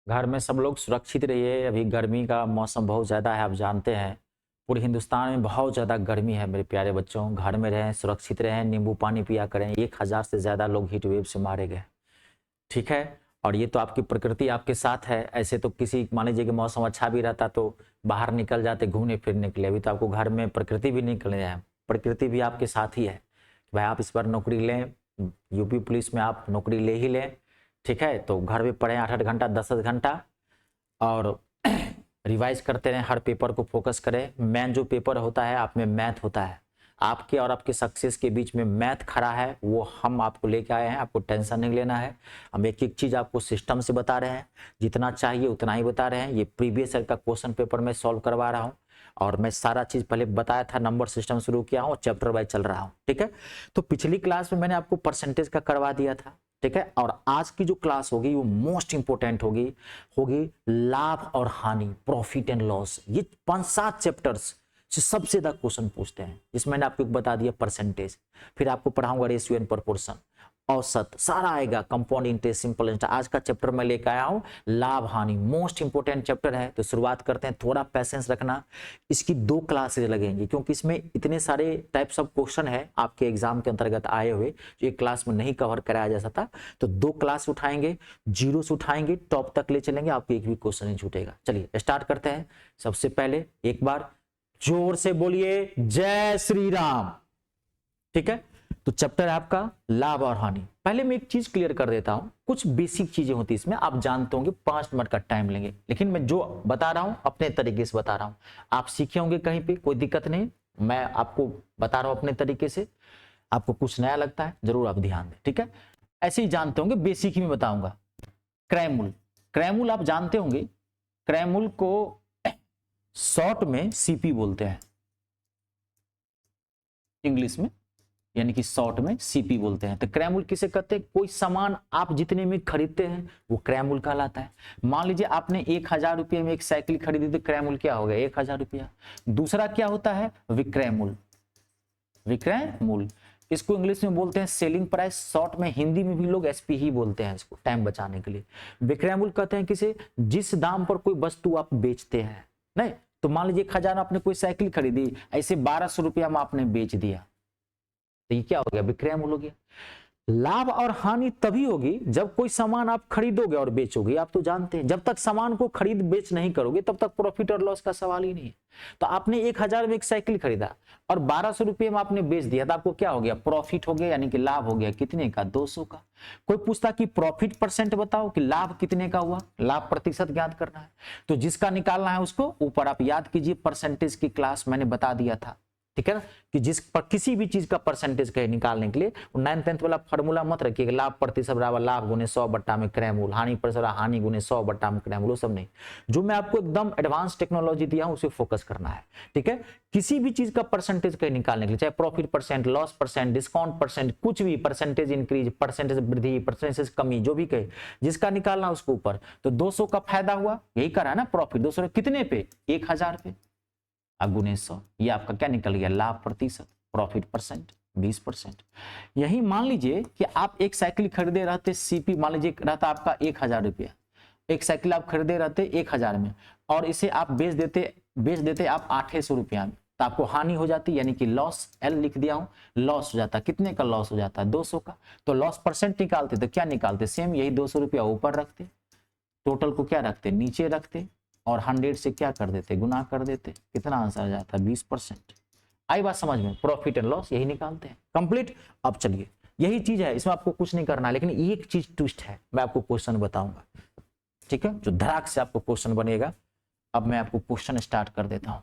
घर में सब लोग सुरक्षित रहिए। अभी गर्मी का मौसम बहुत ज़्यादा है, आप जानते हैं पूरे हिंदुस्तान में बहुत ज़्यादा गर्मी है। मेरे प्यारे बच्चों, घर में रहें, सुरक्षित रहें, नींबू पानी पिया करें। 1000 से ज़्यादा लोग हीट वेव से मारे गए, ठीक है। और ये तो आपकी प्रकृति आपके साथ है। ऐसे तो किसी मान लीजिए कि मौसम अच्छा भी रहता तो बाहर निकल जाते घूमने फिरने के लिए। अभी तो आपको घर में प्रकृति भी निकल रहे हैं, प्रकृति भी आपके साथ ही है। भाई आप इस बार नौकरी लें, यूपी पुलिस में आप नौकरी ले ही लें, ठीक है। तो घर में पढ़ें 8-8 घंटा 10-10 घंटा और रिवाइज करते रहें, हर पेपर को फोकस करें। मेन जो पेपर होता है आप में मैथ होता है, आपके और आपके सक्सेस के बीच में मैथ खड़ा है, वो हम आपको लेके आए हैं। आपको टेंशन नहीं लेना है, हम एक एक चीज आपको सिस्टम से बता रहे हैं, जितना चाहिए उतना ही बता रहे हैं। ये प्रीवियस ईयर का क्वेश्चन पेपर मैं सॉल्व करवा रहा हूँ और मैं सारा चीज पहले बताया था, नंबर सिस्टम शुरू किया हूँ, चैप्टर वाइज चल रहा हूँ, ठीक है। तो पिछली क्लास में मैंने आपको परसेंटेज का करवा दिया था, ठीक है। और आज की जो क्लास होगी वो मोस्ट इंपोर्टेंट होगी लाभ और हानि, प्रॉफिट एंड लॉस। ये 5-7 चैप्टर्स से सबसे ज्यादा क्वेश्चन पूछते हैं, जिसमें मैंने आपको बता दिया परसेंटेज, फिर आपको पढ़ाऊंगा रेशियो एंड प्रोपोर्शन, औसत, सारा आएगा, कंपाउंड इंटरेस्ट, सिंपल इंटरेस्ट। आज का चैप्टर मैं लेकर आया हूं लाभ हानि, मोस्ट इंपोर्टेंट चैप्टर है। तो शुरुआत करते हैं, थोड़ा पैसेंस रखना, इसकी 2 क्लासेज लगेंगी क्योंकि इसमें इतने सारे टाइप्स ऑफ क्वेश्चन है आपके एग्जाम के अंतर्गत आए हुए जो एक क्लास में नहीं कवर कराया जा सकता। तो 2 क्लास उठाएंगे, जीरो से उठाएंगे, टॉप तक ले चलेंगे, आपको एक भी क्वेश्चन नहीं छूटेगा। चलिए स्टार्ट करते हैं। सबसे पहले एक बार जोर से बोलिए जय श्री राम, ठीक है। तो चैप्टर है आपका लाभ और हानि। पहले मैं एक चीज क्लियर कर देता हूं, कुछ बेसिक चीजें होती है इसमें, आप जानते होंगे, 5 मिनट का टाइम लेंगे, लेकिन मैं जो बता रहा हूं अपने तरीके से बता रहा हूं। आप सीखे होंगे कहीं पे, कोई दिक्कत नहीं, मैं आपको बता रहा हूं अपने तरीके से। आपको कुछ नया लगता है जरूर आप ध्यान दें, ठीक है। ऐसे ही जानते होंगे, बेसिक ही मैं बताऊंगा। क्रैमूल, क्रैमूल आप जानते होंगे, क्रैमूल को शॉर्ट में सीपी बोलते हैं इंग्लिश में, यानी कि शॉर्ट में सीपी बोलते हैं। तो क्रैमूल किसे कहते हैं? कोई सामान आप जितने में खरीदते हैं वो क्रैमूल कहलाता है। मान लीजिए आपने 1000 रुपये में एक साइकिल खरीदी तो क्रैमूल क्या हो गया? 1000 रुपया। दूसरा क्या होता है? विक्रय मूल, विक्रय मूल, इसको इंग्लिश में बोलते हैं सेलिंग प्राइस, शॉर्ट में हिंदी में भी लोग एसपी ही बोलते हैं इसको, टाइम बचाने के लिए। विक्रय मूल कहते हैं किसे? जिस दाम पर कोई वस्तु आप बेचते हैं। नहीं तो मान लीजिए 1000 आपने कोई साइकिल खरीदी, ऐसे 1200 रुपया में आपने बेच दिया, तो ये क्या हो गया? विक्रय मूल्य हो गया। लाभ और हानि तभी होगी जब कोई सामान आप खरीदोगे और बेचोगे। आप तो जानते हैं जब तक सामान को खरीद बेच नहीं करोगे तब तक प्रॉफिट और लॉस का सवाल ही नहीं है। तो आपने 1000 में एक साइकिल खरीदा और 1200 रुपये में आपने बेच दिया, तो आपको क्या हो गया? प्रॉफिट हो गया, यानी कि लाभ हो गया। कितने का? 200 का। कोई पूछता कि प्रॉफिट परसेंट बताओ, कि लाभ कितने का हुआ, लाभ प्रतिशत ज्ञात करना है, तो जिसका निकालना है उसको ऊपर आप याद कीजिए, परसेंटेज की क्लास मैंने बता दिया था, ठीक है ना, कि जिस पर किसी भी चीज का परसेंटेज कहे निकालने के लिए 9th 10th वाला फॉर्मूला मत रखिएगा, लाभ प्रतिशत बराबर लाभ गुने 100 बट्टा में क्रय मूल, हानि प्रतिशत हानि गुने 100 बट्टा में क्रय मूल, वो सब नहीं। जो मैं आपको एकदम एडवांस टेक्नोलॉजी दिया हूं उसे फोकस करना है, ठीक है। किसी भी चीज का परसेंटेज कहे निकालने के लिए, चाहे profit percent, loss percent, discount percent, कुछ भी, परसेंटेज इंक्रीज, परसेंटेज वृद्धि, परसेंटेज कमी, जो भी कहे, जिसका निकालना उसको ऊपर। तो 200 का फायदा हुआ, यही करा ना प्रॉफिट, 200 कितने पे? 1000 पे, गुने 100, ये आपका क्या निकल गया? लाभ प्रतिशत, प्रॉफिट परसेंट 20%। यही मान लीजिए कि आप एक साइकिल खरीदे रहते, सीपी मान लीजिए रहता आपका 1000 रुपया, एक साइकिल आप खरीदे रहते 1000 में और इसे आप बेच देते आप 800 रुपया में, तो आपको हानि हो जाती, यानी कि लॉस, एल लिख दिया हूं, लॉस हो जाता। कितने का लॉस हो जाता है? 200 का। तो लॉस परसेंट निकालते तो क्या निकालते? सेम यही 200 रुपया ऊपर रखते, टोटल को क्या रखते? नीचे रखते, और 100 से क्या कर देते? गुना कर देते। कितना आंसर आ जाता है? 20%। आई बात समझ में? प्रॉफिट एंड लॉस यही निकालते हैं। कंप्लीट। अब चलिए, यही चीज है, इसमें आपको कुछ नहीं करना, लेकिन एक चीज ट्विस्ट है, मैं आपको क्वेश्चन बताऊंगा, ठीक है, जो धड़ाक से आपको क्वेश्चन बनेगा। अब मैं आपको क्वेश्चन स्टार्ट कर देता हूं।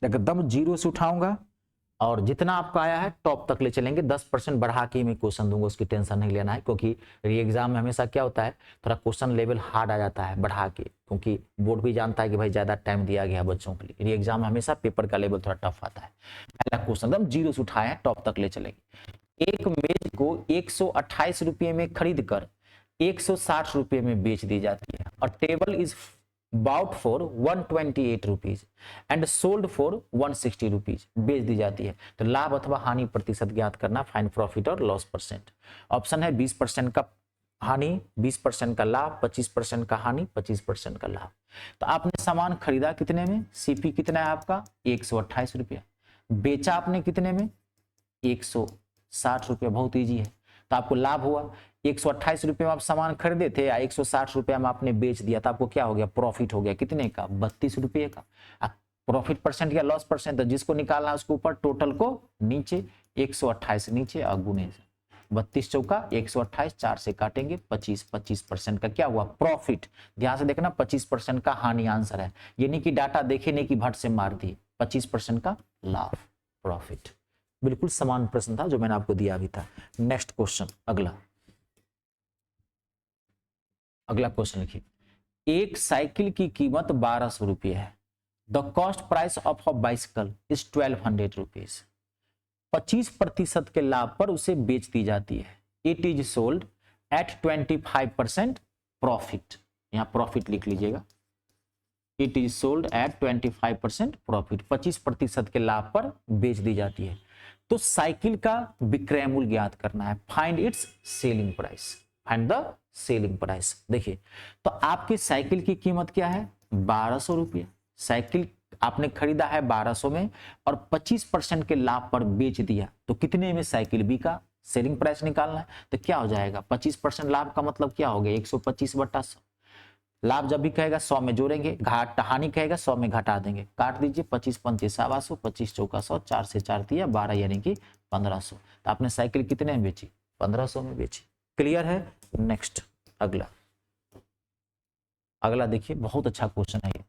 एकदम जीरो से उठाऊंगा और जितना आपका आया है टॉप तक ले चलेंगे। 10% बढ़ा के मैं क्वेश्चन दूंगा, उसकी टेंशन नहीं लेना है, क्योंकि री एग्जाम में हमेशा क्या होता है, थोड़ा क्वेश्चन लेवल हार्ड आ जाता है बढ़ा के, क्योंकि बोर्ड भी जानता है कि भाई ज्यादा टाइम दिया गया है बच्चों के लिए। री एग्जाम में हमेशा पेपर का लेवल थोड़ा टफ आता है। पहला क्वेश्चन एकदम जीरो से उठाए हैं, टॉप तक ले चलेंगे। एक मेज को 128 रुपये में खरीद कर 160 रुपये में बेच दी जाती है, और table is bought for 128 rupees and sold for 160 rupees, बेच दी जाती है। तो लाभ अथवा हानि प्रतिशत ज्ञात करना, फाइंड प्रॉफिट और लॉस परसेंट। ऑप्शन है 20% का हानि, 20% का लाभ, 25% का हानि, 25% का लाभ। तो आपने सामान खरीदा कितने में, सीपी कितना है आपका 128 रुपया, बेचा आपने कितने में 160 रुपया, बहुत ईजी है। तो आपको लाभ हुआ 128 रुपये में आप सामान खरीदे थे, 160 रुपया में आपने बेच दिया, तो आपको क्या हो गया, प्रॉफिट हो गया कितने का 32 रुपये का। प्रॉफिट परसेंट या लॉस परसेंट, तो जिसको निकालना है उसको ऊपर, टोटल को नीचे, 128 नीचे और गुने 32 चौका 128, 4 से काटेंगे 25, 25% का क्या हुआ प्रॉफिट। ध्यान से देखना 25% का हानि आंसर है, यानी कि डाटा देखे नहीं कि भट से मार दिए, 25% का लाभ प्रॉफिट। बिल्कुल समान प्रश्न था जो मैंने आपको दिया अभी था। नेक्स्ट क्वेश्चन, अगला क्वेश्चन लिखिए, एक साइकिल की कीमत 1200 रुपये है। The cost price of a bicycle is 1200 rupees. 25% के लाभ पर उसे बेच दी जाती है। It is sold at 25% profit, यहां प्रॉफिट लिख लीजिएगा। It is sold at 25% profit, 25% के लाभ पर बेच दी जाती है। तो साइकिल का विक्रय मूल्य ज्ञात करना है, find its selling price, find the selling price. देखिए तो आपकी साइकिल की कीमत क्या है 1200 रुपये, साइकिल आपने खरीदा है 1200 में और 25% के लाभ पर बेच दिया, तो कितने में साइकिल बिका, सेलिंग प्राइस निकालना है। तो क्या हो जाएगा 25% लाभ का मतलब क्या हो गया 125/100। लाभ जब भी कहेगा 100 में जोड़ेंगे, घाट हानि कहेगा 100 में घटा देंगे, काट दीजिए 25 पंचे 125, 25 चौका 100, 4 से 4 दिया 12, यानी कि 1500। तो आपने साइकिल कितने में बेची 1500 में बेची। क्लियर है। नेक्स्ट अगला देखिए, बहुत अच्छा क्वेश्चन है ये।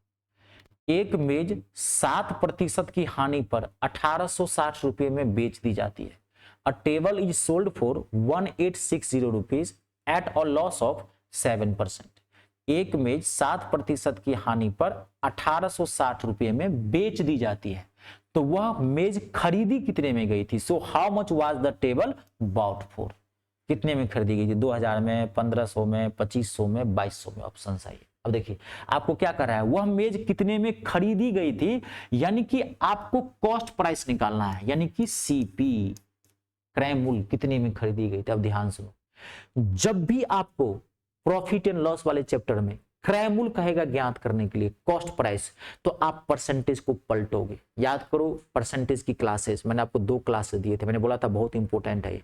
एक मेज 7% की हानि पर 1860 रुपये में बेच दी जाती है। अ table is sold for 1860 rupees at a loss of 7%। एक मेज 7% की हानि पर 1860 रुपये में बेच दी जाती है, तो वह मेज खरीदी कितने में गई थी। So how much was the table bought for, कितने में खरीदी गई थी, 2000 में, 1500 में, 2500 में, 2200 में। ऑप्शन सही है। अब देखिए आपको क्या कर रहा है, वह मेज कितने में खरीदी गई थी, यानी कि आपको कॉस्ट प्राइस निकालना है, यानी कि सीपी क्रय मूल्य कितने में खरीदी गई थी। अब ध्यान सुनो, जब भी आपको प्रॉफिट एंड लॉस वाले चैप्टर में क्रय मूल्य कहेगा ज्ञात करने के लिए कॉस्ट प्राइस, तो आप परसेंटेज को पलटोगे। याद करो परसेंटेज की क्लासेस मैंने आपको 2 क्लासेस दिए थे, मैंने बोला था बहुत इंपॉर्टेंट है।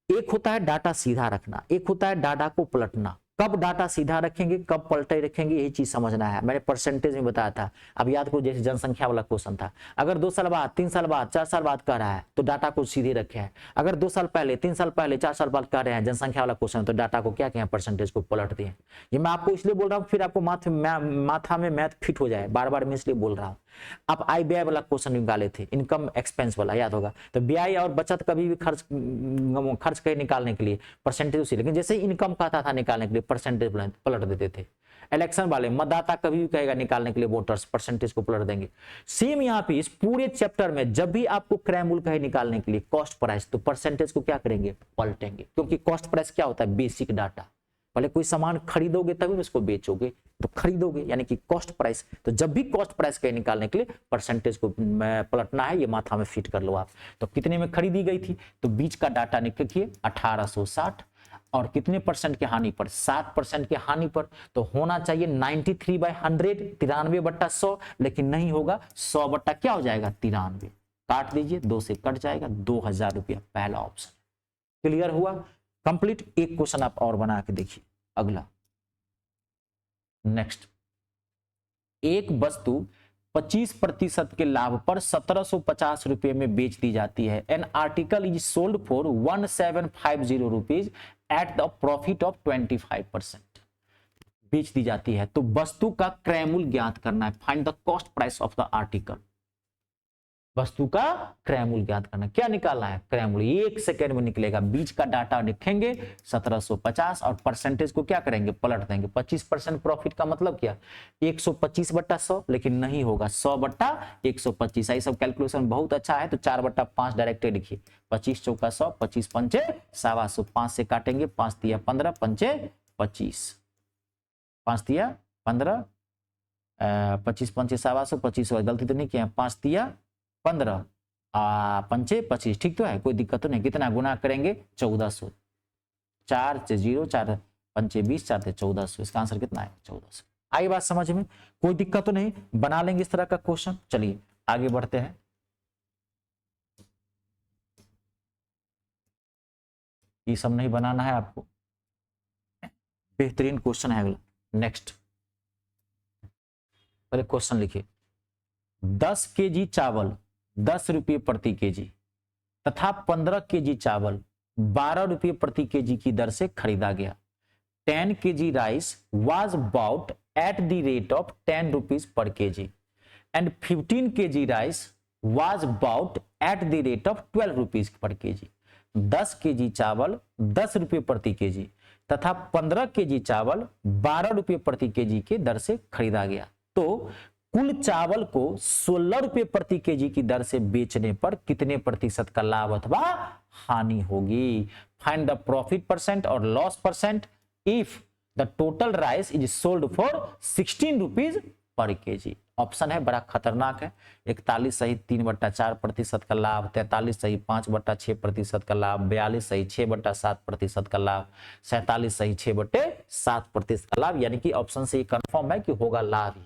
एक होता है डाटा सीधा रखना, एक होता है डाटा को पलटना। कब डाटा सीधा रखेंगे, कब पलटे रखेंगे, यही चीज समझना है। मैंने परसेंटेज में बताया था। अब याद करो, जैसे जनसंख्या वाला क्वेश्चन था, अगर 2 साल बाद, 3 साल बाद, 4 साल बाद कह रहा है तो डाटा को सीधे रखे हैं। अगर 2 साल पहले, 3 साल पहले, 4 साल बाद कह रहे हैं जनसंख्या वाला क्वेश्चन, तो डाटा को क्या कहें, परसेंटेज को पलट दिए। ये मैं आपको इसलिए बोल रहा हूँ, फिर आपको माथा में मैथ फिट हो जाए, बार बार मैं इसलिए बोल रहा हूँ। आप आय व्यय वाला क्वेश्चन निकाले थे, इनकम एक्सपेंस वाला, याद होगा। तो व्यय और बचत कभी भी खर्च कहीं निकालने के लिए परसेंटेज उसी, लेकिन जैसे इनकम कहता था निकालने के लिए परसेंटेज पलट देते थे। इलेक्शन वाले मतदाता कभी भी कहेगा निकालने के लिए वोटर्स, परसेंटेज को पलट देंगे। सेम यहाँ पे इस पूरे चैप्टर में जब भी आपको क्रय मूल्य कहे निकालने के लिए कॉस्ट प्राइस, तो परसेंटेज को क्या करेंगे, पलटेंगे। क्योंकि कॉस्ट प्राइस क्या होता है, बेसिक डाटा। पहले कोई सामान खरीदोगे तभी उसको बेचोगे, तो खरीदोगे यानी कि कॉस्ट प्राइस। तो जब भी कॉस्ट प्राइस कहे निकालने के लिए परसेंटेज को पलटना है, ये माथा में फिट कर लो आप। तो कितने में खरीदी गई थी, तो बीच का डाटा निकालिए 1860, और कितने परसेंट की हानि पर, 7% की हानि पर। तो होना चाहिए 93/100, 93/100, लेकिन नहीं होगा, 100 बट्टा क्या हो जाएगा 93, काट दीजिए, 2 से कट जाएगा, 2000 रुपया पहला ऑप्शन। क्लियर हुआ, कंप्लीट। एक क्वेश्चन आप और बना के देखिए अगला। नेक्स्ट, एक वस्तु 25% के लाभ पर 1750 रुपये में बेच दी जाती है। An article is sold for 1750 rupees at the profit of 25%, बेच दी जाती है। तो वस्तु का क्रय मूल्य ज्ञात करना है, find the cost price of the article. वस्तु का क्रय मूल्य ज्ञात करना, क्या निकालना है, क्रय मूल्य। 1 सेकेंड में निकलेगा, बीच का डाटा लिखेंगे 1750 और परसेंटेज को क्या करेंगे, पलट देंगे। 25% प्रॉफिट का मतलब क्या, 125/100, लेकिन नहीं होगा, 100/125। ये सब कैलकुलेशन बहुत अच्छा है, तो 4/5 डायरेक्ट लिखिए। 25 चौका 100, 25 पंचे 125, 5 से काटेंगे, 5 तिया 15, पंचे 25, 5 तिया 15, 25 पंचे 700, 25 गलती तो नहीं किया, 5 तिया 15, पंचे 25, ठीक तो है, कोई दिक्कत तो नहीं। कितना गुना करेंगे 1400, 4 से 0, 4 पंचे 20, 4 से 1400, इसका आंसर कितना है 1400। आई बात समझ में, कोई दिक्कत तो नहीं, बना लेंगे इस तरह का क्वेश्चन। चलिए आगे बढ़ते हैं। ये सब नहीं बनाना है आपको, बेहतरीन क्वेश्चन है अगला। नेक्स्ट पहले क्वेश्चन लिखिए, 10 केजी चावल 10 रुपये प्रति केजी तथा 15 केजी चावल 12 रुपये प्रति केजी की दर से खरीदा गया। 10 kg rice was bought at the rate of 10 rupees per kg and 15 kg rice was bought at the rate of 12 rupees per kg. 10 kg चावल 10 रुपये प्रति केजी तथा 15 केजी चावल 12 रुपये प्रति केजी के दर से खरीदा गया। तो कुल चावल को 16 रुपये प्रति केजी की दर से बेचने पर कितने प्रतिशत का लाभ अथवा हानि होगी। फाइंड द प्रॉफिट परसेंट और loss percent if the total rice is sold for 16 rupees per KG. Option है बड़ा खतरनाक है, 41 सही 3/4 प्रतिशत का लाभ, 43 सही 5/6 प्रतिशत का लाभ, 42 सही 6/7 प्रतिशत का लाभ, 47 सही 6/7 प्रतिशत का लाभ। यानी कि ऑप्शन से ये कंफर्म है कि होगा लाभ ही,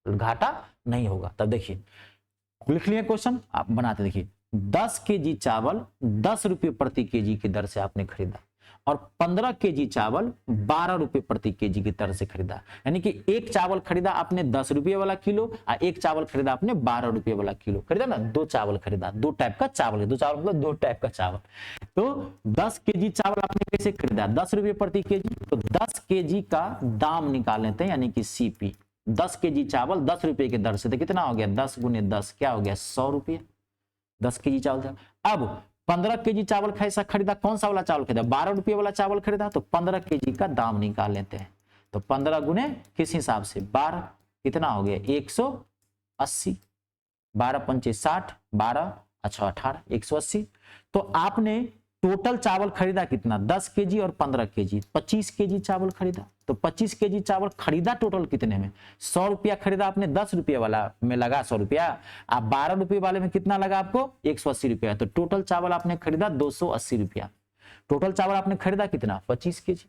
घाटा नहीं होगा। तब देखिए लिख लिए क्वेश्चन, आप बनाते देखिए। 10 केजी चावल 10 रुपये प्रति केजी की दर से आपने खरीदा और 15 केजी चावल 12 रुपये प्रति केजी की दर से खरीदा। यानी कि एक चावल खरीदा आपने 10 रुपये वाला किलो और एक चावल खरीदा आपने 12 रुपये वाला किलो, खरीदा ना, दो चावल खरीदा, दो टाइप का चावल है, दो चावल मतलब दो टाइप का चावल। तो 10 केजी चावल आपने कैसे खरीदा, 10 रुपये प्रति केजी, तो 10 केजी का दाम निकाल लेते हैं यानी कि सीपी। 10 केजी चावल 10 रुपये के दर से, तो कितना हो गया 10 गुने 10 क्या हो गया 100 रुपये। 10 केजी चावल था। अब 15 केजी चावल कैसा खरीदा, कौन सा वाला चावल खरीदा, 12 रुपये वाला चावल खरीदा, तो 15 केजी का दाम निकाल लेते हैं। तो 15 गुने किस हिसाब से 12, कितना हो गया 180, 12 पंचे 60, 12 अच्छा 18, 180। तो आपने टोटल चावल खरीदा कितना 10 केजी और 15 केजी, 25 केजी चावल खरीदा। तो 25 केजी चावल खरीदा टोटल कितने में, 100 रुपया खरीदा आपने, 10 रुपये वाला में लगा 100 रुपया, आप 12 रुपये वाले में कितना लगा आपको 180 रुपया। तो टोटल चावल आपने खरीदा 280 रुपया। टोटल चावल आपने खरीदा कितना 25 केजी।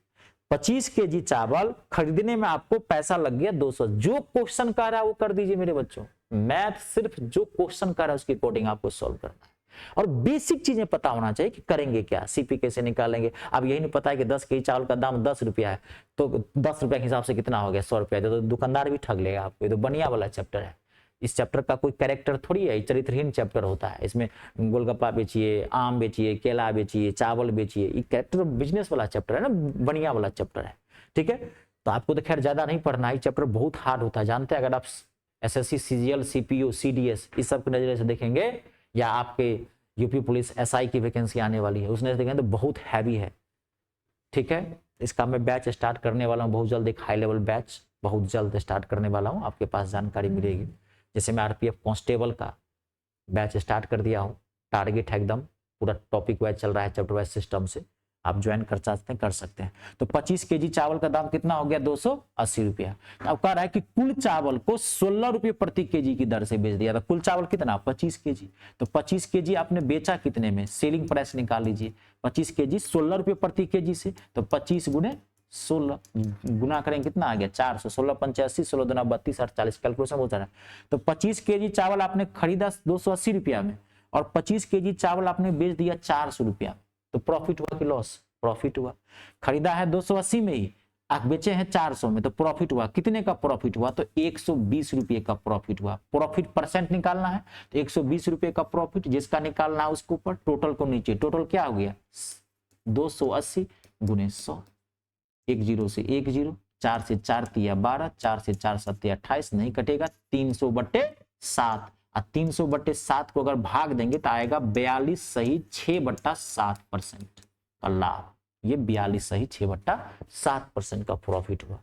25 केजी चावल खरीदने में आपको पैसा लग गया 200। जो क्वेश्चन कर रहा है वो कर दीजिए मेरे बच्चों, मैथ सिर्फ जो क्वेश्चन कर रहा है उसके अकॉर्डिंग आपको सॉल्व करना है और बेसिक चीजें पता होना चाहिए कि करेंगे क्या, सीपी कैसे निकालेंगे। अब यही नहीं पता है कि 10 केजी चावल का दाम 10 रुपया है, तो 10 रुपया के हिसाब से कितना हो गया 100 रुपया, तो दुकानदार भी ठग लेगा आपको। ये तो बढ़िया वाला चैप्टर है, इस चैप्टर का कोई कैरेक्टर थोड़ी है, चरित्रहीन चैप्टर होता है। इसमें गोलगप्पा बेचिए, आम बेचिए, केला बेचिए, चावल बेचिए, ये कैरेक्टर बिजनेस वाला चैप्टर है ना, बढ़िया वाला चैप्टर है, ठीक है। तो आपको तो खैर ज्यादा नहीं पढ़ना है, चैप्टर बहुत हार्ड होता है जानते हैं। अगर आप SSC CGL CPO CDS इस सब के नजरिए से देखेंगे या आपके यूपी पुलिस SI की वैकेंसी आने वाली है उसने देखेंगे तो बहुत हैवी है, ठीक है। इसका मैं बैच स्टार्ट करने वाला हूँ बहुत जल्द, एक हाई लेवल बैच बहुत जल्द स्टार्ट करने वाला हूँ, आपके पास जानकारी मिलेगी। जैसे मैं RPF कांस्टेबल का बैच स्टार्ट कर दिया हूँ, टारगेट है एकदम, पूरा टॉपिक वाइज चल रहा है, चैप्टर वाइज सिस्टम से आप ज्वाइन कर सकते हैं, कर सकते हैं। तो 25 केजी चावल का दाम कितना हो गया 280 रुपया। अब कह रहा है कि कुल चावल को 16 रुपये प्रति केजी की दर से बेच दिया था। कुल चावल कितना 25 केजी, तो 25 केजी आपने बेचा कितने में, सेलिंग प्राइस निकाल लीजिए। 25 केजी 16 रुपये प्रति केजी से, तो 25 गुने 16 गुना करेंगे कितना आ गया 400, 16 पंचे 80, 16 दूना 32, 48 कैलकुलेशन बहुत सारा। तो 25 केजी चावल आपने खरीदा 280 रुपया में और 25 केजी चावल आपने बेच दिया 400 रुपया, तो प्रॉफिट हुआ कि लॉस, प्रॉफिट हुआ। खरीदा है 280 में ही, आप बेचे हैं 400 में, तो प्रॉफिट हुआ कितने का प्रॉफिट हुआ, तो 120 रुपये का प्रॉफिट हुआ। प्रॉफिट परसेंट निकालना है तो 120 रुपये का प्रॉफिट जिसका निकालना है उसके ऊपर, टोटल को नीचे, टोटल क्या हो गया 280 गुने 100, 1 0 से 1 0, 4 से 4 तिया 12, 4 से 4 7 28 नहीं कटेगा, 300/7 और 300/7 को अगर भाग देंगे तो आएगा 42 सही 6/7% का लाभ। ये 42 सही 6/7% का प्रॉफिट हुआ।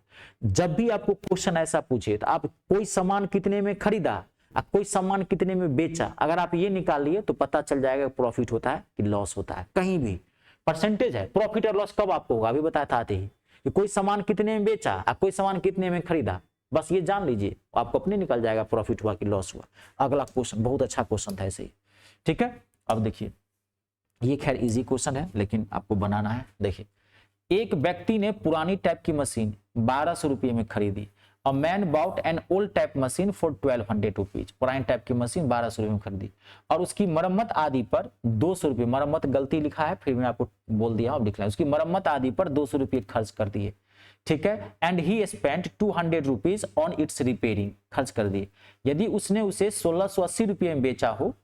जब भी आपको क्वेश्चन ऐसा पूछे तो आप कोई सामान कितने में खरीदा और कोई सामान कितने में बेचा, अगर आप ये निकाल लिए तो पता चल जाएगा प्रॉफिट होता है कि लॉस होता है। कहीं भी परसेंटेज है, प्रॉफिट और लॉस कब आपको होगा अभी बताया था आते ही, कि कोई सामान कितने में बेचा और कोई सामान कितने में खरीदा, बस ये जान लीजिए, आपको अपने निकल जाएगा प्रॉफिट हुआ कि लॉस हुआ। अगला क्वेश्चन बहुत अच्छा क्वेश्चन था ऐसे ही, ठीक है। अब देखिए, ये खैर इजी क्वेश्चन है लेकिन आपको बनाना है। देखिए, एक व्यक्ति ने पुरानी टाइप की मशीन 1200 रुपये में खरीदी। A man bought an old type machine for 1200 rupees. पुरानी टाइप की मशीन 1200 रुपये में खरीदी और उसकी मरम्मत आदि पर 200 रुपये, मरम्मत गलती लिखा है फिर मैं आपको बोल दिया, अब लिख रहा है, उसकी मरम्मत आदि पर 200 रुपये खर्च कर दिए, ठीक है। And he spent 200 rupees on it's repairing, खर्च कर दिए। यदि उसने उसे 1680 रुपये में बेचा हो,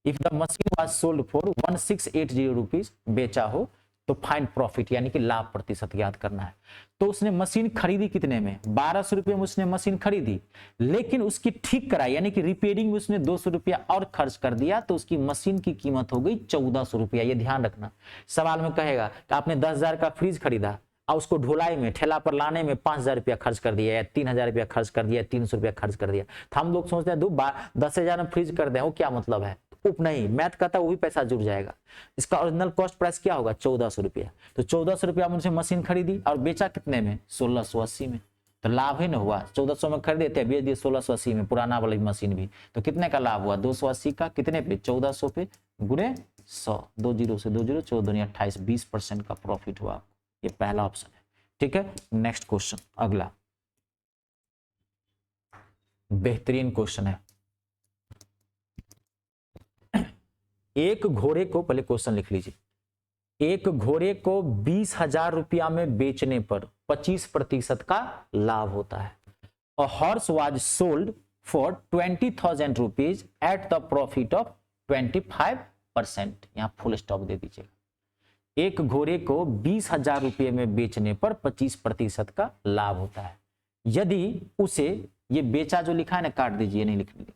if the machine was sold for 1680 rupees, बेचा हो, तो फाइंड प्रॉफिट यानी कि लाभ प्रतिशत ज्ञात करना है। तो उसने मशीन खरीदी कितने में, 1200 रुपये में उसने मशीन खरीदी, लेकिन उसकी ठीक कराई यानी कि रिपेयरिंग में उसने 200 रुपया और खर्च कर दिया, तो उसकी मशीन की कीमत हो गई 1400 रुपया। ये ध्यान रखना, सवाल में कहेगा कि आपने 10,000 का फ्रिज खरीदा और उसको ढुलाई में ठेला पर लाने में 5,000 रुपया खर्च कर दिया या 3,000 रुपया खर्च कर दिया, 300 रुपया खर्च कर दिया। तो हम लोग सोचते हैं 10,000 में फ्रिज कर दे, वो क्या मतलब है, उप नहीं, मैथ कहता है वही पैसा जुड़ जाएगा। इसका ओरिजिनल कॉस्ट प्राइस क्या होगा, 1400 रुपया। तो 1400 रुपया मुझे मशीन खरीदी और बेचा कितने में, 1680 में, तो लाभ ही ना हुआ। 1400 में खरीदे थे, बेच दिए 1680 में, पुराना वाली मशीन भी, तो कितने का लाभ हुआ, 280 का, कितने पे, 1400 पे गुणे 100, 2 जीरो से 2 जीरो, 14 28, 20% का प्रॉफिट हुआ। ये पहला ऑप्शन है, ठीक है। नेक्स्ट क्वेश्चन, अगला बेहतरीन क्वेश्चन है। एक घोड़े को, पहले क्वेश्चन लिख लीजिए, एक घोड़े को 20,000 रुपया में बेचने पर 25% का लाभ होता है। A horse was sold for 20,000 rupees at the profit of 25%। यहां फुल स्टॉप दे दीजिएगा। एक घोड़े को 20,000 रुपये में बेचने पर 25% का लाभ होता है। यदि उसे, ये बेचा जो लिखा है ना, काट दीजिए, नहीं लिखने लिखा,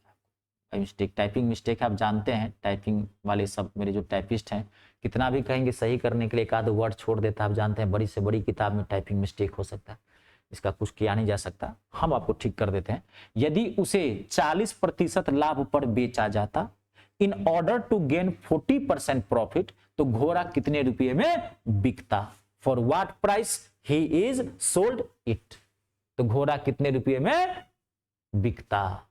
मिस्टेक, टाइपिंग मिस्टेक है, आप जानते हैं टाइपिंग वाले सब मेरे जो टाइपिस्ट हैं, कितना भी कहेंगे सही करने के लिए एक आध वर्ड छोड़ देता है। आप जानते हैं बड़ी से बड़ी किताब में टाइपिंग मिस्टेक हो सकता है, इसका कुछ किया नहीं जा सकता, हम आपको ठीक कर देते हैं। यदि उसे 40% लाभ पर बेचा जाता, in order to gain 40% profit, तो घोड़ा कितने रुपये में बिकता, for what price he is sold it, तो घोड़ा कितने रुपये में बिकता,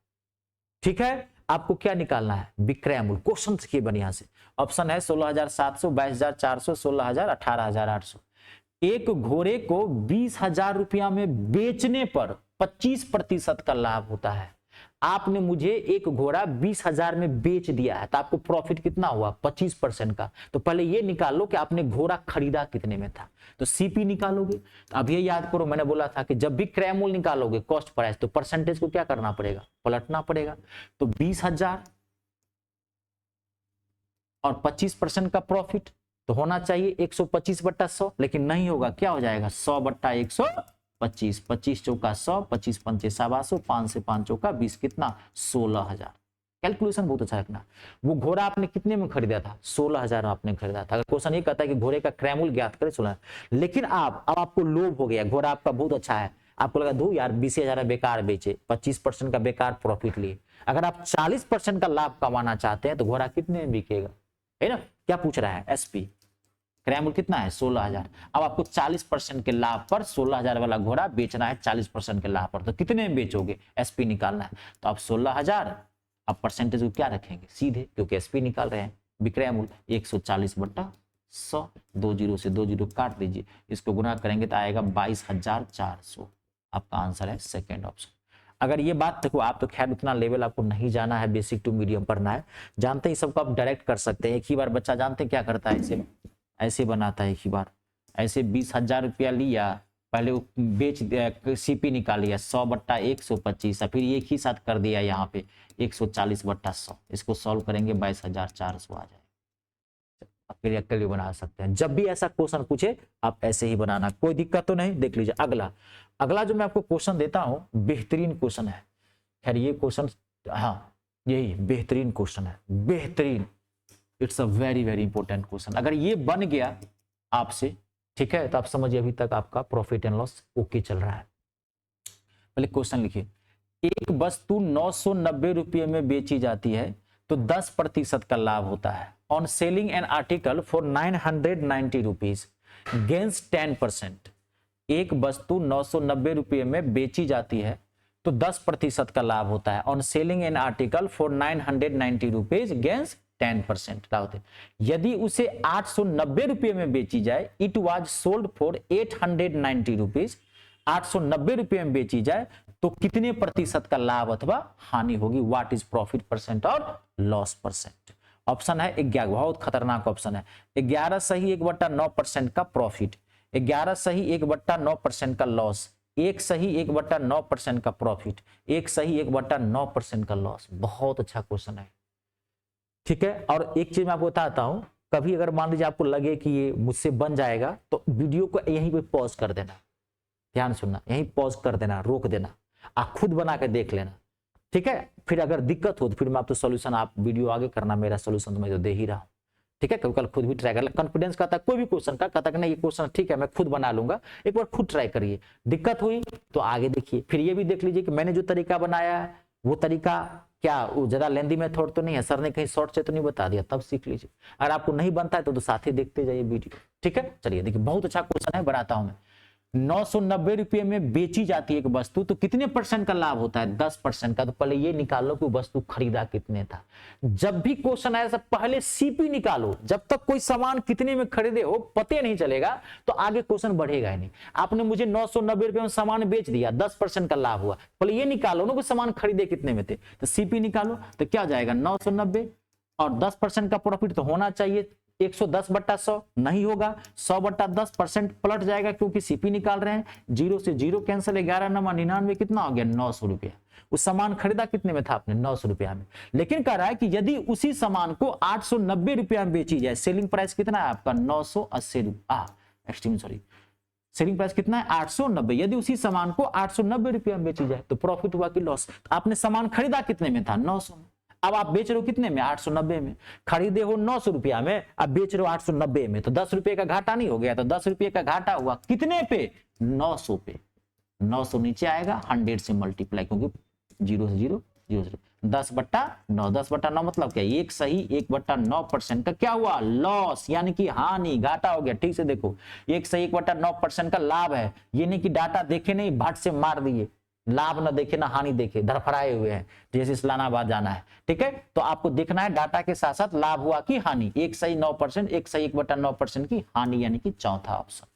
ठीक है। आपको क्या निकालना है, विक्रय मूल्य। क्वेश्चन सीखिए बढ़िया से। ऑप्शन है 16,700, 22,400, 16,000, 18,800। एक घोड़े को 20,000 रुपया में बेचने पर 25% का लाभ होता है। आपने मुझे एक घोड़ा 20,000 में बेच दिया है, तो आपको प्रॉफिट कितना हुआ, 25% का। तो पहले ये निकालो कि आपने घोड़ा खरीदा कितने में था, तो सीपी निकालोगे। तो अब ये याद करो, मैंने बोला था कि जब भी क्रय मूल्य निकालोगे, कॉस्ट प्राइस, तो परसेंटेज को क्या करना पड़ेगा, पलटना पड़ेगा। तो 20,000 और 25% का प्रॉफिट तो होना चाहिए 125/100, लेकिन नहीं होगा, क्या हो जाएगा, 100/125, 25 चौका 100, 25 पंचे 125, 5 से 5 चौका 20, कितना, 16,000। कैलकुलेशन बहुत अच्छा रखना। वो घोड़ा आपने कितने में खरीदा था, 16,000 में आपने खरीदा था। अगर क्वेश्चन ये कहता है कि घोड़े का क्रय मूल्य ज्ञात करें 16, लेकिन अब आपको लोभ हो गया, घोड़ा आपका बहुत अच्छा है, आपको लगा दो यार 20,000 बेकार बेचे, 25% का बेकार प्रॉफिट लिए। अगर आप 40% का लाभ कमाना चाहते हैं तो घोड़ा कितने में बिकेगा, है ना। क्या पूछ रहा है, एसपी, क्रय मूल्य कितना है, 16,000। अब आपको 40% के लाभ पर 16,000 वाला घोड़ा बेचना है 40% के लाभ पर, तो कितने में बेचोगे, एसपी निकालना है। तो आप 16,000, अब परसेंटेज को क्या रखेंगे, सीधे, क्योंकि एसपी निकाल रहे हैं, विक्रय मूल्य 140/100, 2 जीरो से 2 जीरो काट दीजिए, इसको गुना करेंगे तो आएगा 22,400। आपका आंसर है सेकेंड ऑप्शन। अगर ये बात देखो, आप तो खैर उतना लेवल आपको नहीं जाना है, बेसिक टू मीडियम पढ़ना है, जानते हैं सबको आप डायरेक्ट कर सकते हैं। एक ही बार बच्चा जानते हैं क्या करता है, ऐसे बनाता है, एक ही बार ऐसे 20,000 रुपया लिया, पहले वो बेच सीपी निकाल लिया 100/125, फिर एक ही साथ कर दिया यहाँ पे 140/100। इसको सॉल्व करेंगे 22,400 आ जाएगा। फिर अकेले बना सकते हैं, जब भी ऐसा क्वेश्चन पूछे आप ऐसे ही बनाना, कोई दिक्कत तो नहीं। देख लीजिए अगला जो मैं आपको क्वेश्चन देता हूं, बेहतरीन क्वेश्चन है। खैर ये क्वेश्चन, हाँ यही बेहतरीन क्वेश्चन है, बेहतरीन, it's a very very important question. अगर ये बन गया आपसे, ठीक है, तो आप समझिए अभी तक आपका प्रॉफिट एंड लॉस ओके चल रहा है। पहले क्वेश्चन लिखिए, एक वस्तु 990 रुपये में बेची जाती है तो 10% का लाभ होता है। On selling an article for 990 rupees gains 10%। एक वस्तु 990 रुपये में बेची जाती है तो 10% का लाभ होता है। On selling an article for 990 rupees gains 10% लाभ होते हैं। यदि उसे 890 रुपये में बेची जाए, it was sold for 890 rupees, 890 रुपये में बेची जाए तो कितने प्रतिशत का लाभ अथवा हानि होगी? व्हाट इज प्रॉफिट परसेंट और लॉस परसेंट? ऑप्शन है 11, बहुत खतरनाक ऑप्शन है। 11 सही 1/9% का प्रॉफिट, 11 सही 1/9% का लॉस, 1 सही 1/9% का प्रॉफिट, 1 सही 1/9% का लॉस। बहुत अच्छा क्वेश्चन है, ठीक है। और एक चीज मैं आपको बताता हूं, कभी अगर मान लीजिए आपको लगे कि ये मुझसे बन जाएगा तो वीडियो को यहीं पे पॉज कर देना, ध्यान सुनना, यहीं पॉज कर देना, रोक देना, आप खुद बना के देख लेना, ठीक है। फिर अगर दिक्कत हो तो फिर मैं आपको सोल्यूशन, आप वीडियो आगे करना, मेरा सोल्यूशन तो मैं तो दे ही रहा हूं, ठीक है। कभी कल खुद भी ट्राई कर, कॉन्फिडेंस कहता है कोई भी क्वेश्चन का, कहता है नहीं ये क्वेश्चन ठीक है मैं खुद बना लूंगा, एक बार खुद ट्राई करिए, दिक्कत हुई तो आगे देखिए। फिर ये भी देख लीजिए कि मैंने जो तरीका बनाया है वो तरीका क्या वो ज्यादा लेंदी मेथड तो नहीं है, सर ने कहीं शॉर्ट से तो नहीं बता दिया, तब सीख लीजिए। अगर आपको नहीं बनता है तो साथ ही देखते जाइए वीडियो, ठीक है। चलिए देखिए, बहुत अच्छा क्वेश्चन है, बनाता हूं मैं। 990 रुपये में बेची जाती है एक वस्तु तो कितने % का लाभ होता है? 10% का। तो पहले ये निकालो कि वस्तु खरीदा कितने था। जब भी क्वेश्चन आया सब पहले सीपी निकालो, जब तक कोई सामान कितने में खरीदे हो पते नहीं चलेगा तो आगे क्वेश्चन बढ़ेगा ही नहीं। आपने मुझे 990 रुपये में सामान बेच दिया, 10% का लाभ हुआ, पहले ये निकालो ना कि सामान खरीदे कितने में थे, तो सीपी निकालो तो क्या जाएगा 990 और 10% का प्रॉफिट तो होना चाहिए 110/100, नहीं होगा 100/10% पलट जाएगा क्योंकि सीपी निकाल रहे हैं, 0 से 0 कैंसिल, 11 9 99 कितना हो गया 900 रुपया। उस सामान खरीदा कितने में था आपने? 900 रुपया में। लेकिन कह रहा है कि यदि उसी सामान को 890 रुपया में बेची जाए, सेलिंग प्राइस कितना है आपका 980 रुपया, सेलिंग प्राइस कितना है 890, यदि उसी सामान को 890 रुपया में बेची जाए तो प्रॉफिट हुआ कि लॉस? आपने सामान खरीदा कितने में था? 900 में, अब आप बेच रहे हो कितने में? 890 में। खरीदे हो 900 रुपया में, अब बेच रहे हो 890 में, तो 10 रुपये का घाटा नहीं हो गया? तो 10 रुपये का घाटा हुआ कितने पे? 900 पे। 900 नीचे आएगा 100 से मल्टीप्लाई, क्योंकि 0 से 0 0 से 10/9, 10/9 मतलब क्या? 1 सही 1/9% का क्या हुआ? लॉस, यानी कि हानि, घाटा हो गया। ठीक से देखो, 1 सही 1/9% का लाभ है, ये नहीं कि डाटा देखे नहीं भट से मार दिए, लाभ ना देखे ना हानि देखे, धड़फड़ाए हुए हैं, जैसे इस्लामाबाद जाना है, ठीक है। तो आपको देखना है डाटा के साथ साथ लाभ हुआ कि हानि। 1 सही 9%, 1 सही 1/9% की हानि, यानी कि चौथा ऑप्शन।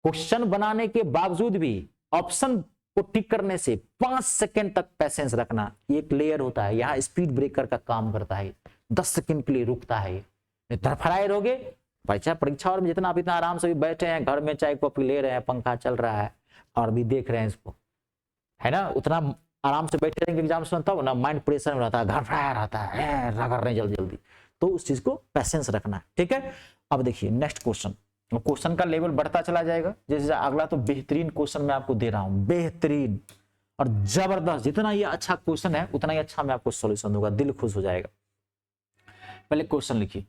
क्वेश्चन बनाने के बावजूद भी ऑप्शन को टिक करने से 5 सेकंड तक पेशेंस रखना, एक लेयर होता है, यहाँ स्पीड ब्रेकर का काम करता है, 10 सेकंड के लिए रुकता है। धड़फड़ाए रहोगे, परीक्षा और जितना आप इतना आराम से भी बैठे हैं घर में, चाय कॉफी ले रहे हैं, पंखा चल रहा है और भी देख रहे हैं इसको, है ना, उतना आराम से बैठे रहेंगे एग्जाम में, तब ना माइंड प्रेशर में रहता है, घबराया रहता है, कर रहे जल्दी जल्दी, तो उस चीज को पेशेंस रखना है, ठीक है। अब देखिए नेक्स्ट क्वेश्चन, क्वेश्चन का लेवल बढ़ता चला जाएगा, जैसे अगला तो बेहतरीन क्वेश्चन मैं आपको दे रहा हूं, बेहतरीन और जबरदस्त। जितना ये अच्छा क्वेश्चन है उतना ही अच्छा मैं आपको सॉल्यूशन दूंगा, दिल खुश हो जाएगा। पहले क्वेश्चन लिखिए,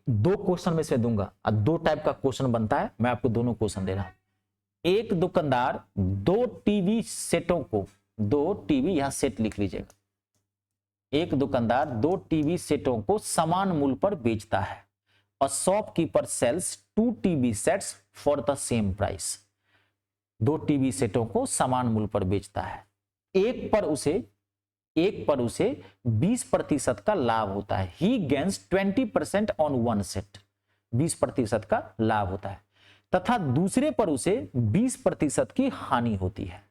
दो क्वेश्चन में से दूंगा, 2 टाइप का क्वेश्चन बनता है, मैं आपको दोनों क्वेश्चन दे रहा हूं। एक दुकानदार 2 टीवी सेटों को, 2 टीवी, यहां सेट लिख लीजिएगा, एक दुकानदार 2 टीवी सेटों को समान मूल्य पर बेचता है। A shopkeeper sells 2 TV sets for the same price. 2 TV सेटों को समान मूल्य पर बेचता है, एक पर उसे 20% का लाभ होता है। He gains 20% on one set. 20% का लाभ होता है, तथा दूसरे पर उसे 20% की हानि होती है,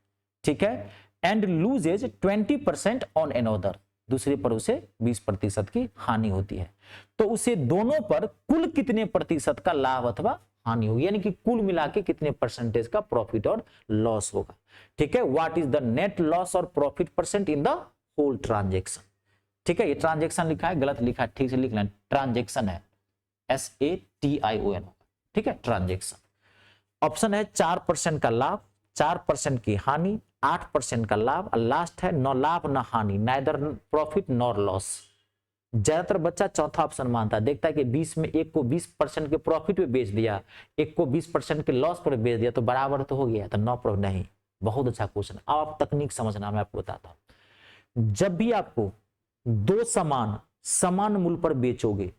ठीक है। And loses 20% on another. दूसरे पर उसे 20% की हानि होती है, तो उसे दोनों पर कुल कितने प्रतिशत का लाभ अथवा हानि होगी, यानी कि कुल मिला के कितने परसेंटेज का प्रॉफिट और लॉस होगा, ठीक है। What is the net loss और profit percent in the whole transaction, ठीक है। ये ट्रांजेक्शन लिखा है, गलत लिखा है, ठीक से लिख लेना, ट्रांजेक्शन है, SATION, ठीक है, ट्रांजेक्शन। ऑप्शन है 4% का लाभ, 4% की हानि, 8% का लाभ, और लास्ट है न लाभ न हानि, नाइदर प्रॉफिट नॉर लॉस। ज्यादातर बच्चा चौथा ऑप्शन मानता है, देखता है कि 20 में एक को 20% के प्रॉफिट पे बेच दिया, एक को 20% के लॉस पर बेच दिया, तो बराबर तो हो गया, तो नो प्रॉफिट नहीं। बहुत अच्छा क्वेश्चन। अब आप तकनीक समझना, मैं आपको बताता हूं। जब भी आपको 2 सामान समान मूल्य पर बेचोगे,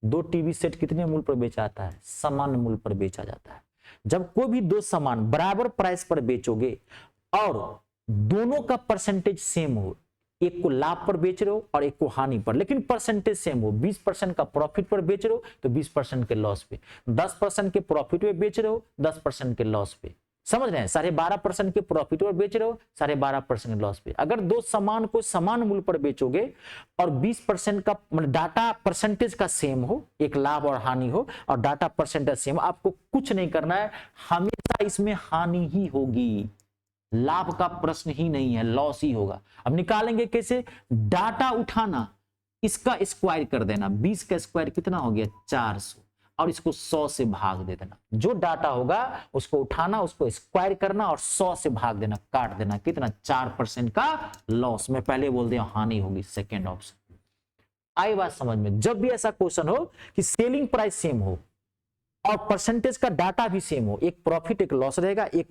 2 टीवी सेट कितने मूल्य पर बेचा जाता है? समान मूल्य पर बेचा जाता है। जब कोई भी 2 सामान बराबर प्राइस पर बेचोगे और दोनों का परसेंटेज सेम हो, एक को लाभ पर बेच रहे हो और एक को हानि पर, लेकिन परसेंटेज सेम हो, 20% का प्रॉफिट पर बेच रहे हो तो 20% के लॉस पे, 10% के प्रॉफिट पे बेच रहे हो 10% के लॉस पे, समझ रहे हैं, 12.5% के प्रॉफिट पर बेच रहे हो 12.5% लॉस पे। अगर दो सामान को समान मूल्य पर बेचोगे और 20% का मतलब डाटा परसेंटेज का सेम हो, एक लाभ और हानि हो और डाटा परसेंटेज सेम, आपको कुछ नहीं करना है, हमेशा इसमें हानि ही होगी, लाभ का प्रश्न ही नहीं है, लॉस ही होगा। अब निकालेंगे कैसे, डाटा उठाना, इसका स्क्वायर कर देना, 20 का स्क्वायर कितना हो गया 400, और इसको 100 से भाग दे देना, जो डाटा होगा उसको उठाना, उसको स्क्वायर करना और 100 से भाग देना, काट देना, कितना 4% का लॉस। मैं पहले बोल दिया हानि होगी, सेकेंड ऑप्शन। आई बात समझ में। जब भी ऐसा क्वेश्चन हो कि सेलिंग प्राइस सेम हो और परसेंटेज का डाटा भी सेम हो, एक प्रॉफिट एक लॉस रहेगा, एक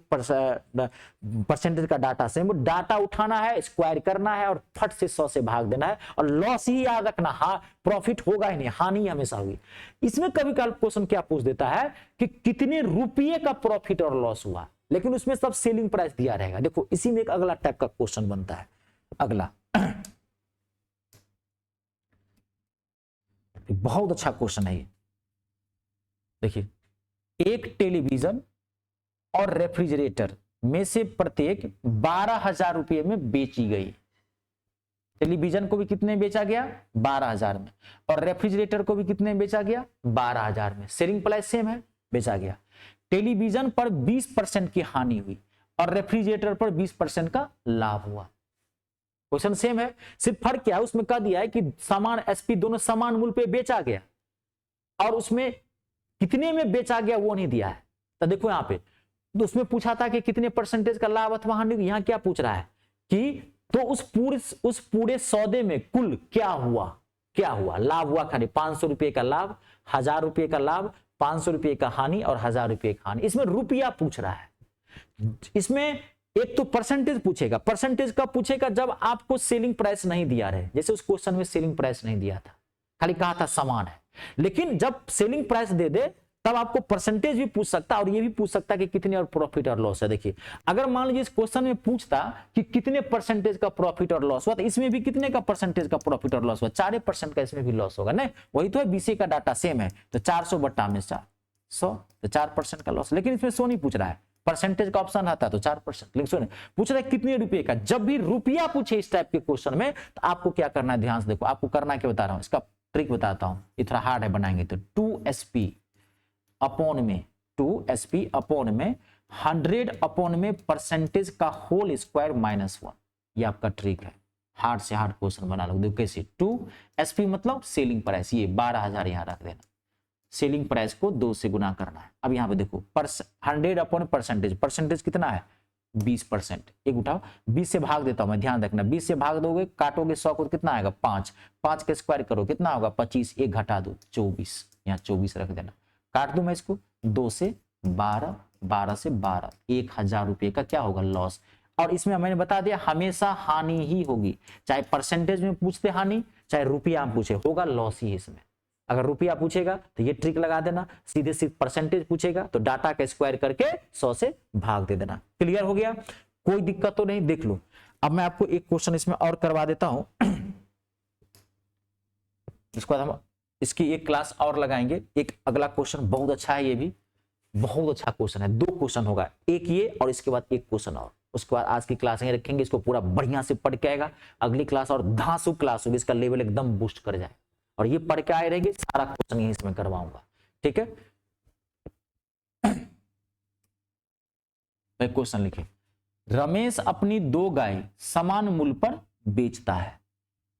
परसेंटेज का डाटा सेम हो, डाटा उठाना है, स्क्वायर करना है और फट से 100 से भाग देना है, और लॉस ही याद रखना, हाँ प्रॉफिट होगा ही नहीं, हानि हमेशा होगी। इसमें कभी कभी क्वेश्चन क्या पूछ देता है कि कितने रुपये का प्रॉफिट और लॉस हुआ, लेकिन उसमें सब सेलिंग प्राइस दिया रहेगा। देखो इसी में एक अगला टाइप का क्वेश्चन बनता है, अगला बहुत अच्छा क्वेश्चन है ये। देखिए, एक टेलीविजन और रेफ्रिजरेटर में से प्रत्येक 12,000 रुपये में बेची गई। टेलीविजन को भी कितने बेचा गया 12,000 में, और रेफ्रिजरेटर को भी कितने बेचा गया 12,000 में, सेलिंग प्राइस सेम है, बेचा गया। टेलीविजन पर 20% की हानि हुई और रेफ्रिजरेटर पर 20% का लाभ हुआ। क्वेश्चन सेम है, सिर्फ फर्क क्या है, उसमें कह दिया है कि समान एसपी दोनों समान मूल्य पे बेचा गया, और उसमें कितने में बेचा गया वो नहीं दिया है। तो देखो यहाँ पे तो उसमें पूछा था कि कितने परसेंटेज का लाभ अथवा हानि, यहाँ क्या पूछ रहा है कि तो उस पूरे सौदे में कुल क्या हुआ, लाभ हुआ खाली 500 रुपये का लाभ, 1000 रुपये का लाभ, 500 रुपये का हानि और 1000 रुपये का हानि। इसमें रुपया पूछ रहा है। इसमें एक तो परसेंटेज पूछेगा, परसेंटेज कब पूछेगा जब आपको सेलिंग प्राइस नहीं दिया रहे, जैसे उस क्वेश्चन में सेलिंग प्राइस नहीं दिया था, खाली कहा था समान है। लेकिन जब सेलिंग प्राइस दे दे तब आपको परसेंटेज भी पूछ सकता है और ये भी पूछ सकता है कि कितने और प्रॉफिट और लॉस है। देखिए अगर मान लीजिए इस क्वेश्चन में पूछता कि कितने परसेंटेज का प्रॉफिट और लॉस हुआ, तो इसमें भी कितने का परसेंटेज का प्रॉफिट और लॉस हुआ, 4% का इसमें भी लॉस होगा ना, वही तो है, 20 का डाटा सेम है, तो 400 बट्टा में 100, तो 4% का लॉस। लेकिन इसमें 100 नहीं पूछ रहा है, परसेंटेज का ऑप्शन आता है तो 4%, लेकिन सुनिए पूछ रहा है कितने रुपए का। जब भी रुपया पूछे इस टाइप के क्वेश्चन में तो आपको क्या करना है, ध्यान से देखो, आपको करना क्या बता रहा हूं, इसका ट्रिक बताता हूं, ये थोड़ा हार्ड है बनाएंगे तो 2SP अपॉन में 2SP अपॉन में 100 अपॉन में परसेंटेज का होल स्क्वायर -1, ये आपका ट्रिक है। हार्ड से हार्ड क्वेश्चन बना लो। देखो कैसे, 2SP मतलब सेलिंग प्राइस, ये 12,000 यहां रख देना, सेलिंग प्राइस को 2 से गुना करना है। अब यहाँ पे देखो 100 अपॉन परसेंटेज, परसेंटेज कितना है 20%, एक उठाओ 20 से भाग देता हूं मैं, ध्यान रखना 20 से भाग दोगे काटोगे 100 को कितना आएगा 5, 5 के स्क्वायर करो कितना होगा 25, एक घटा दो 24, यहाँ 24 रख देना, काट दूं मैं इसको 2 से 12, 12 से 12, 1,000 रुपये का क्या होगा लॉस। और इसमें मैंने बता दिया हमेशा हानि ही होगी, चाहे परसेंटेज में पूछते हानि चाहे रुपया में पूछे, होगा लॉस ही इसमें। अगर रुपया पूछेगा तो ये ट्रिक लगा देना, सीधे सीधे परसेंटेज पूछेगा तो डाटा का स्क्वायर करके 100 से भाग दे देना। क्लियर हो गया, कोई दिक्कत तो नहीं, देख लो। अब मैं आपको एक क्वेश्चन इसमें और करवा देता हूं, इसके बाद हम इसकी एक क्लास और लगाएंगे। एक अगला क्वेश्चन बहुत अच्छा है, ये भी बहुत अच्छा क्वेश्चन है, 2 क्वेश्चन होगा, एक ये और इसके बाद एक क्वेश्चन और, उसके बाद आज की क्लास यहीं रखेंगे, इसको पूरा बढ़िया से पढ़ के आएगा, अगली क्लास और धांसू क्लास होगी, इसका लेवल एकदम बूस्ट कर जाए, और ये पढ़ के आए रहेंगे, सारा क्वेश्चन यहीं इसमें करवाऊंगा, ठीक है। क्वेश्चन लिखे, रमेश अपनी 2 गाय समान मूल्य पर बेचता है,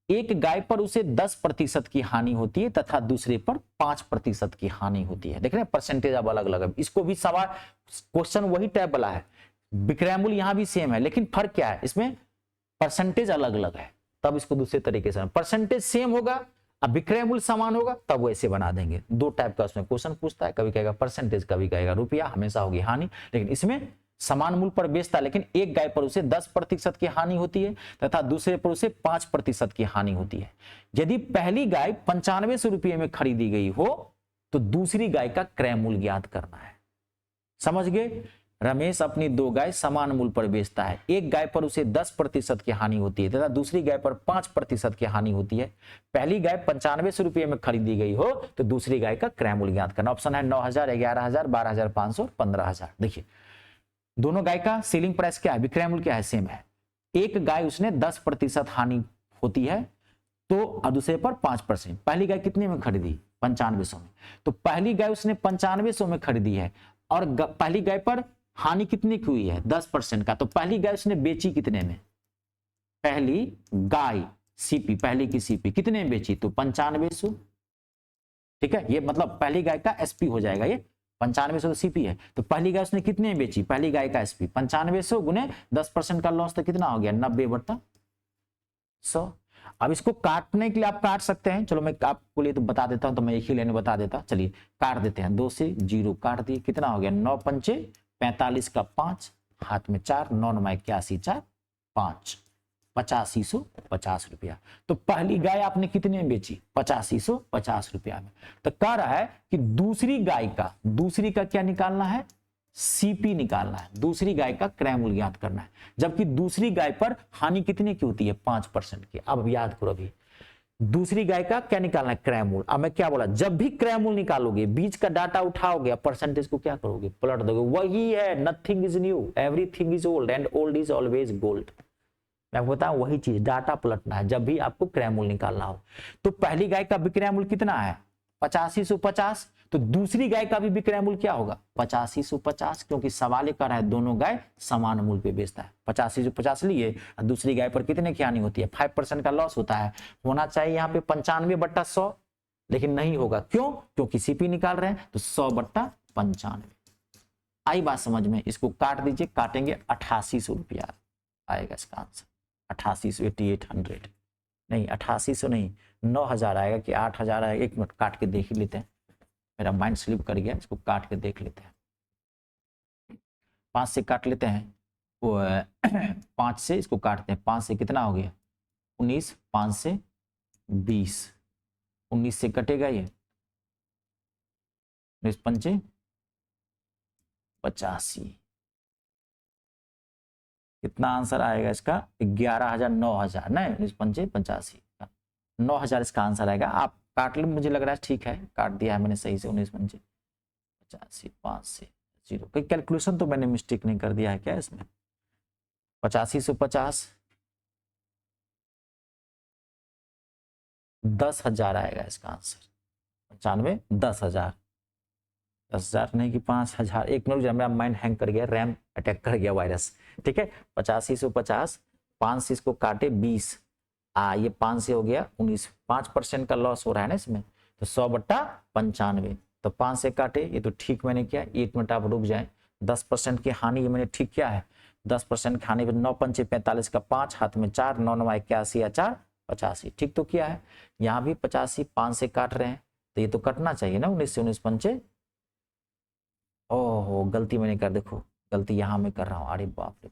एक गाय पर उसे 10% की हानि होती है तथा दूसरे पर 5% की हानि होती है। देख रहे हैं परसेंटेज अब अलग अलग है, इसको भी सवाल क्वेश्चन वही टाइप वाला है, विक्रय मूल्य यहां भी सेम है, लेकिन फर्क क्या है, इसमें परसेंटेज अलग अलग है, तब इसको दूसरे तरीके से, परसेंटेज सेम होगा अब विक्रय मूल्य समान होगा तब वैसे बना देंगे। 2 टाइप का उसमें क्वेश्चन पूछता है, कभी कहेगा परसेंटेज कभी कहेगा रुपया, हमेशा होगी हानि, लेकिन इसमें समान मूल्य पर बेचता है, लेकिन एक गाय पर उसे 10% की हानि होती है तथा दूसरे पर उसे 5% की हानि होती है। यदि पहली गाय 9500 रुपये में खरीदी गई हो तो दूसरी गाय का क्रय मूल्य ज्ञात करना है। समझ गए, रमेश अपनी 2 गाय समान मूल्य पर बेचता है। एक गाय पर उसे 10% की हानि होती है तथा दूसरी गाय पर 5% की हानि होती है। पहली गाय 9500 रुपये में खरीदी गई हो तो दूसरी गाय का क्रय मूल्य ज्ञात करना। ऑप्शन है 9000, 11000, 12500, 15000। देखिए दोनों गाय का सेलिंग प्राइस क्या है, विक्रय मूल्य क्या है, सेम है। एक गाय उसने 10% हानि होती है तो और दूसरे पर 5%। पहली गाय कितने में खरीदी, 9500 में, तो पहली गाय उसने 9500 में खरीदी है और पहली गाय पर हानि कितने की हुई है, 10% का। तो पहली गाय उसने बेची कितने में, पहली गाय सीपी, पहली की सीपी कितने में बेची, तो 9500। ठीक है, ये मतलब पहली गाय का एसपी हो जाएगा, ये 9500 तो सीपी है। तो पहली गाय उसने कितने में बेची, पहली गाय का एसपी 9500 गुने 10% का लॉस तो कितना हो गया, 90/100। अब इसको काटने के लिए आप काट सकते हैं, चलो मैं आपको लिए तो बता देता हूं, तो मैं एक ही लाइन में बता देता। चलिए काट देते हैं, 2 से 0 काट दिए, कितना हो गया, 9 पंचे 45 का 5, हाथ में 4, 9 9 81, 4 5, 8550 रुपया। तो पहली गाय आपने कितने में बेची, 8550 रुपया में। तो कह रहा है कि दूसरी का क्या निकालना है, सीपी निकालना है, दूसरी गाय का क्रय मूल्य ज्ञात करना है। जबकि दूसरी गाय पर हानि कितने की होती है, 5% की। अब याद करो, अभी दूसरी गाय का क्या निकालना है, क्रय मूल्य। अब मैं क्या बोला, जब भी क्रय मूल्य निकालोगे, बीच का डाटा उठाओगे, परसेंटेज को क्या करोगे, पलट दोगे। वही है, nothing is new, everything is old and old is always gold. मैं आपको बताऊं, वही चीज, डाटा पलटना है जब भी आपको क्रय मूल्य निकालना हो। तो पहली गाय का विक्रय मूल्य कितना है, 8550, तो दूसरी गाय का भी विक्रय मूल्य क्या होगा, 8550, क्योंकि सवाल कर रहा है दोनों गाय समान मूल्य पे बेचता है। 8550 लिए और दूसरी गाय पर कितने की हानि होती है, 5% का लॉस होता है। होना चाहिए यहाँ पे 95/100, लेकिन नहीं होगा, क्यों, क्योंकि सीपी निकाल रहे हैं, तो 100/95। आई बात समझ में, इसको काट दीजिए, काटेंगे 8800 रुपया आएगा इसका आंसर, 8800, 8800 नहीं, 8800 नहीं, 9000 आएगा कि 8000 आएगा। एक मिनट काट के देख ही लेते हैं, मेरा माइंड स्लिप कर गया, इसको काट के देख लेते हैं। 5 से काट लेते हैं, वो 5 से इसको काटते हैं, 5 से कितना हो गया, 19, 5 से 20, 19 से कटेगा ये, 19 पंचे 85, कितना आंसर आएगा इसका, 11000, 9000 नहीं, 19 पंचे 85, 9000 इसका आंसर आएगा। आप काट ले, मुझे लग रहा है ठीक है, काट दिया है मैंने सही से, 19 पंचे 85, 5 से 0, कोई कैलकुलेशन तो मैंने मिस्टेक नहीं कर दिया है क्या इसमें, 8550, 10,000 आएगा इसका आंसर, 95, 10,000, 10,000 नहीं कि 5,000, एक मिनट, मेरा माइंड हैंग कर गया, रैम अटैक कर गया, वायरस। ठीक है, 8550, 5 से इसको काटे 20, ये 5 से हो गया 19, 5% का लॉस हो रहा है ना इसमें, तो 100/95, तो 5 से काटे, ये तो ठीक मैंने किया। 1 मिनट आप रुक जाए, 10% की हानि ये मैंने ठीक किया है, 10% की हानि पर 9 पंचे 45 का 5, हाथ में 4, 9 9 81 या 4 85, ठीक तो किया है। यहाँ भी 85, 5 से काट रहे हैं, तो ये तो कटना चाहिए ना, 19 से 19 पंचे, ओहो गलती मैंने कर, देखो गलती यहाँ मैं कर रहा हूँ, अरे बाप रे,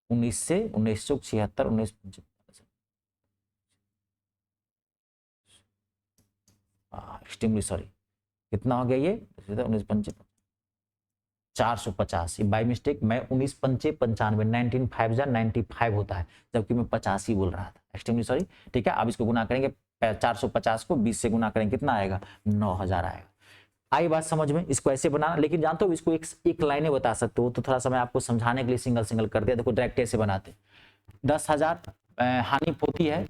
19 से 1976, 19 एक्सट्रीमली सॉरी, कितना हो गया ये, 19 पंचे 450, बाई मिस्टेक मैं 19 पंचे 95, 19 होता है, जबकि मैं 85 बोल रहा था, एक्सट्रीमली सॉरी। ठीक है, अब इसको गुना करेंगे, 450 को 20 से गुना करेंगे, कितना आएगा, 9000 आएगा। आई बात समझ में, इसको ऐसे बनाना, लेकिन जानते हो इसको एक लाइने बता सकते हो, तो थोड़ा सा मैं आपको समझाने के लिए सिंगल सिंगल कर दिया। देखो डायरेक्ट ऐसे बनाते, 10,000 हानि होती है,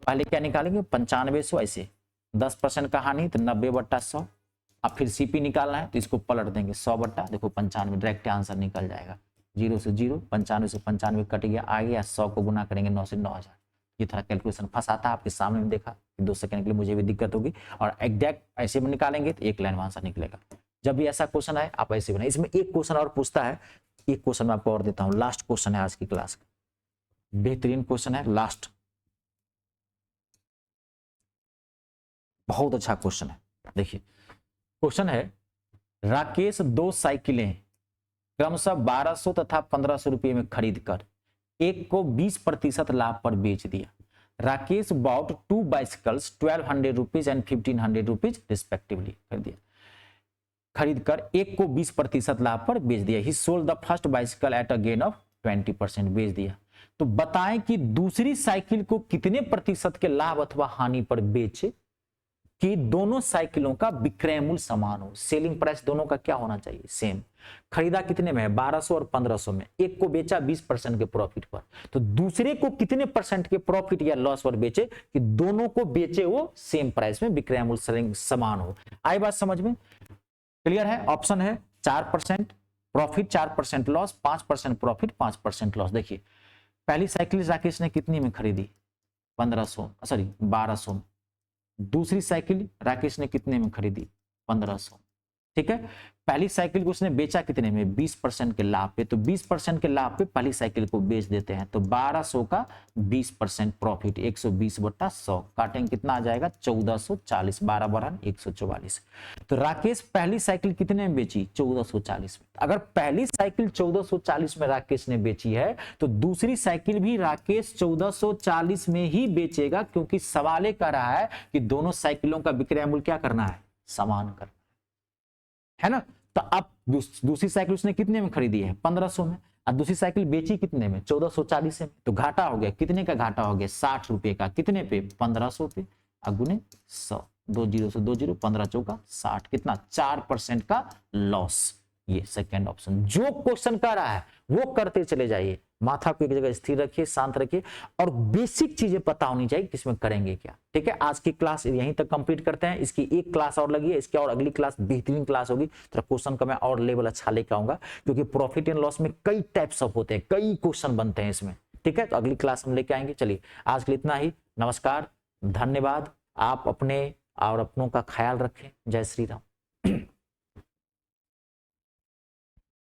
पहले क्या निकालेंगे, 9500, ऐसे 10% का हानि तो 90/100, अब फिर सीपी निकालना है तो इसको पलट देंगे, 100 देखो 95, डायरेक्ट आंसर निकल जाएगा, 0 से 0, 95 से 95 कट गया, आ गया, 100 को गुना करेंगे 9 से 9000। ये थोड़ा कैलकुलेशन फंसाता है, आपके सामने में देखा, 2 सेकंड के लिए मुझे भी दिक्कत होगी, और एग्जैक्ट ऐसे में निकालेंगे तो एक लाइन में आंसर निकलेगा। जब भी ऐसा क्वेश्चन है आप ऐसे बनाए। इसमें एक क्वेश्चन और पूछता है, एक क्वेश्चन मैं आपको और देता हूँ, लास्ट क्वेश्चन है आज की क्लास का, बेहतरीन क्वेश्चन है, लास्ट, बहुत अच्छा क्वेश्चन है। देखिए क्वेश्चन है, राकेश 2 साइकिलें क्रमशः 1200 तथा 1500 रुपये में खरीद कर एक को 20% लाभ पर बेच दिया Rakesh bought 2 bicycles 1200 rupees and 1500 rupees respectively खरीद कर एक को 20% लाभ पर बेच दिया। ही sold the first bicycle at a gain of 20% बेच दिया। तो बताएं कि दूसरी साइकिल को कितने प्रतिशत के लाभ अथवा हानि पर बेचे कि दोनों साइकिलों का विक्रय मूल्य समान हो। सेलिंग प्राइस दोनों का क्या होना चाहिए, सेम। खरीदा कितने में है, 1200 और 1500 में। एक को बेचा 20% के प्रॉफिट पर, तो दूसरे को कितने परसेंट के प्रॉफिट या लॉस पर बेचे कि दोनों को बेचे वो सेम प्राइस में, विक्रय मूल्य समान हो। आई बात समझ में, क्लियर है। ऑप्शन है 4% प्रॉफिट 4% लॉस, 5% प्रॉफिट 5% लॉस। देखिए पहली साइकिल राकेश ने कितनी में खरीदी, 1200 में। दूसरी साइकिल राकेश ने कितने में खरीदी, 1500। ठीक है, पहली साइकिल को उसने बेचा कितने में, 20% के लाभ पे। तो 20% के लाभ पे पहली साइकिल को बेच देते हैं। तो 1200 का 20% प्रॉफिट 120/100 काटेंगे, कितना आ जाएगा 1440। 12 बढ़ा 144। तो राकेश पहली साइकिल कितने में बेची, 1440 में। अगर पहली साइकिल 1440 में राकेश ने बेची है तो दूसरी साइकिल भी राकेश 1440 में ही बेचेगा, क्योंकि सवाल ये कर रहा है कि दोनों साइकिलों का विक्रय मूल्य क्या करना है, समान करना है ना। तो अब दूसरी साइकिल उसने कितने में खरीदी है, 1500 में, और दूसरी साइकिल बेची कितने में, 1440 में। तो घाटा हो गया, कितने का घाटा हो गया, 60 रुपए का। कितने पे, 1500 पे, अगुने 100, 20 से 20, 15 चौका 60, कितना 4% का लॉस। ये सेकंड ऑप्शन। जो क्वेश्चन कर रहा है वो करते चले जाइए, माथा को एक जगह स्थिर रखिए, शांत रखिए, और बेसिक चीजें पता होनी चाहिए किसमें करेंगे क्या। ठीक है, आज की क्लास यहीं तक कंप्लीट करते हैं। इसकी एक क्लास और लगी है, इसकी और अगली क्लास बेहतरीन क्लास होगी। तो क्वेश्चन का मैं और लेवल अच्छा लेकर आऊंगा, क्योंकि प्रॉफिट एंड लॉस में कई टाइप्स ऑफ होते हैं, कई क्वेश्चन बनते हैं इसमें। ठीक है, तो अगली क्लास हम लेके आएंगे। चलिए आज के लिए इतना ही, नमस्कार, धन्यवाद। आप अपने और अपनों का ख्याल रखें। जय श्री राम।